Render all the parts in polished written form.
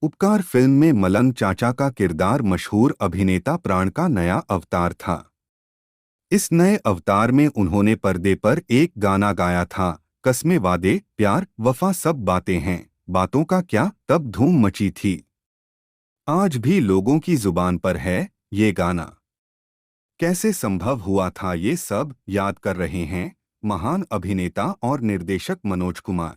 उपकार फिल्म में मलंग चाचा का किरदार मशहूर अभिनेता प्राण का नया अवतार था। इस नए अवतार में उन्होंने पर्दे पर एक गाना गाया था, कस्में वादे प्यार वफा सब बातें हैं, बातों का क्या। तब धूम मची थी। आज भी लोगों की जुबान पर है ये गाना। कैसे संभव हुआ था ये सब याद कर रहे हैं महान अभिनेता और निर्देशक मनोज कुमार।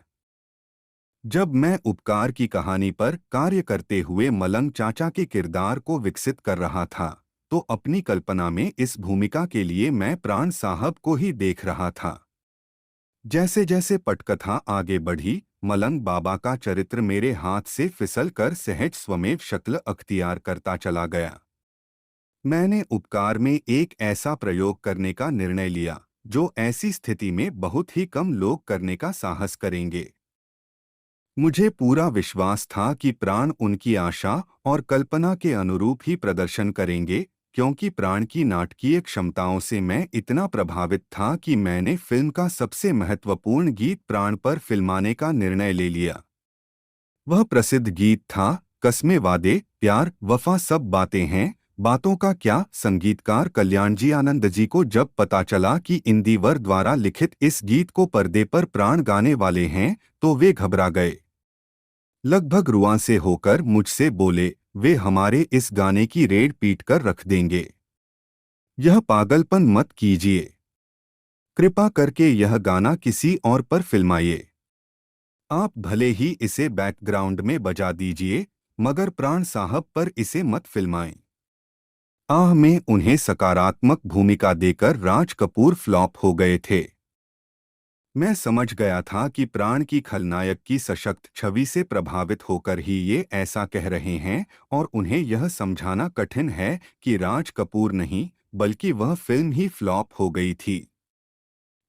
जब मैं उपकार की कहानी पर कार्य करते हुए मलंग चाचा के किरदार को विकसित कर रहा था, तो अपनी कल्पना में इस भूमिका के लिए मैं प्राण साहब को ही देख रहा था। जैसे जैसे पटकथा आगे बढ़ी, मलंग बाबा का चरित्र मेरे हाथ से फिसल कर सहज स्वमेव शक्ल अख्तियार करता चला गया। मैंने उपकार में एक ऐसा प्रयोग करने का निर्णय लिया जो ऐसी स्थिति में बहुत ही कम लोग करने का साहस करेंगे। मुझे पूरा विश्वास था कि प्राण उनकी आशा और कल्पना के अनुरूप ही प्रदर्शन करेंगे, क्योंकि प्राण की नाटकीय क्षमताओं से मैं इतना प्रभावित था कि मैंने फिल्म का सबसे महत्वपूर्ण गीत प्राण पर फिल्माने का निर्णय ले लिया। वह प्रसिद्ध गीत था कस्में वादे प्यार वफा सब बातें हैं, बातों का क्या। संगीतकार कल्याणजी आनंद जी को जब पता चला कि इंदिवर द्वारा लिखित इस गीत को पर्दे पर प्राण गाने वाले हैं, तो वे घबरा गए। लगभग रुआं से होकर मुझसे बोले, वे हमारे इस गाने की रेड पीट कर रख देंगे। यह पागलपन मत कीजिए। कृपा करके यह गाना किसी और पर फिल्माइए। आप भले ही इसे बैकग्राउंड में बजा दीजिए, मगर प्राण साहब पर इसे मत फिल्माएं। आह में उन्हें सकारात्मक भूमिका देकर राज कपूर फ्लॉप हो गए थे। मैं समझ गया था कि प्राण की खलनायक की सशक्त छवि से प्रभावित होकर ही ये ऐसा कह रहे हैं, और उन्हें यह समझाना कठिन है कि राज कपूर नहीं, बल्कि वह फिल्म ही फ्लॉप हो गई थी।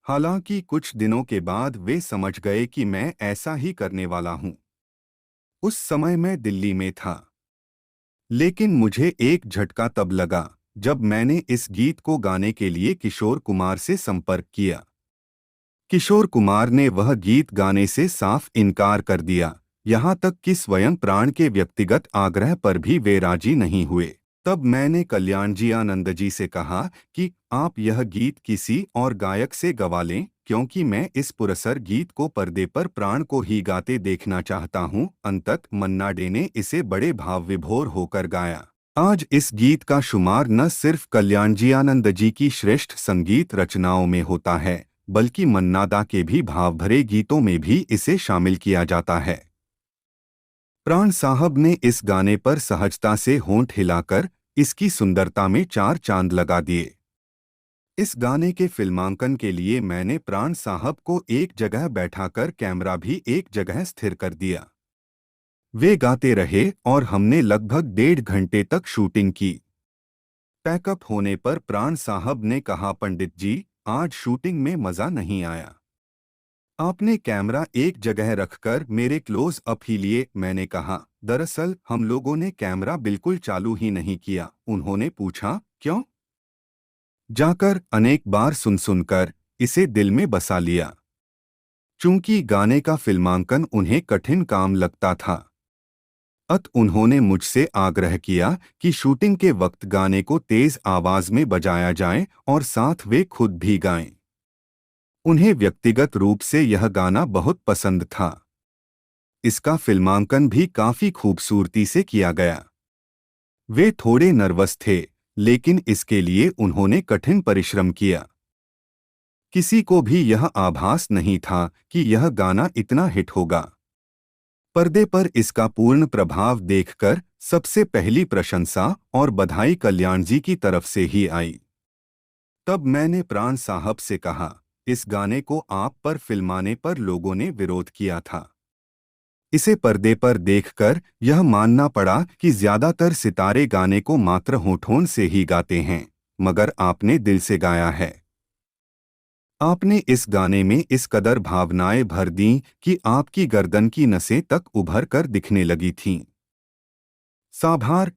हालांकि कुछ दिनों के बाद वे समझ गए कि मैं ऐसा ही करने वाला हूं। उस समय मैं दिल्ली में था, लेकिन मुझे एक झटका तब लगा जब मैंने इस गीत को गाने के लिए किशोर कुमार से संपर्क किया। किशोर कुमार ने वह गीत गाने से साफ इनकार कर दिया, यहाँ तक कि स्वयं प्राण के व्यक्तिगत आग्रह पर भी वे राजी नहीं हुए। तब मैंने कल्याणजी आनंद जी से कहा कि आप यह गीत किसी और गायक से गवा लें, क्योंकि मैं इस पुरस्कार गीत को पर्दे पर प्राण को ही गाते देखना चाहता हूँ। अंततः मन्ना डे ने इसे बड़े भाव विभोर होकर गाया। आज इस गीत का शुमार न सिर्फ कल्याणजी आनंद जी की श्रेष्ठ संगीत रचनाओं में होता है, बल्कि मन्ना दा के भी भावभरे गीतों में भी इसे शामिल किया जाता है। प्राण साहब ने इस गाने पर सहजता से होंठ हिलाकर इसकी सुंदरता में चार चांद लगा दिए। इस गाने के फिल्मांकन के लिए मैंने प्राण साहब को एक जगह बैठाकर कैमरा भी एक जगह स्थिर कर दिया। वे गाते रहे और हमने लगभग 1.5 घंटे तक शूटिंग की। पैकअप होने पर प्राण साहब ने कहा, पंडित जी, आज शूटिंग में मजा नहीं आया। आपने कैमरा एक जगह रखकर मेरे क्लोज अप ही लिए। मैंने कहा, दरअसल हम लोगों ने कैमरा बिल्कुल चालू ही नहीं किया। उन्होंने पूछा, क्यों? जाकर अनेक बार सुन सुनकर इसे दिल में बसा लिया। चूंकि गाने का फिल्मांकन उन्हें कठिन काम लगता था, उन्होंने मुझसे आग्रह किया कि शूटिंग के वक्त गाने को तेज आवाज में बजाया जाए और साथ वे खुद भी गाएं। उन्हें व्यक्तिगत रूप से यह गाना बहुत पसंद था। इसका फिल्मांकन भी काफी खूबसूरती से किया गया। वे थोड़े नर्वस थे, लेकिन इसके लिए उन्होंने कठिन परिश्रम किया। किसी को भी यह आभास नहीं था कि यह गाना इतना हिट होगा। पर्दे पर इसका पूर्ण प्रभाव देखकर सबसे पहली प्रशंसा और बधाई कल्याण जी की तरफ से ही आई। तब मैंने प्राण साहब से कहा, इस गाने को आप पर फिल्माने पर लोगों ने विरोध किया था। इसे पर्दे पर देखकर यह मानना पड़ा कि ज्यादातर सितारे गाने को मात्र होठों से ही गाते हैं, मगर आपने दिल से गाया है। आपने इस गाने में इस कदर भावनाएं भर दीं कि आपकी गर्दन की नसें तक उभर कर दिखने लगी थीं। साभार।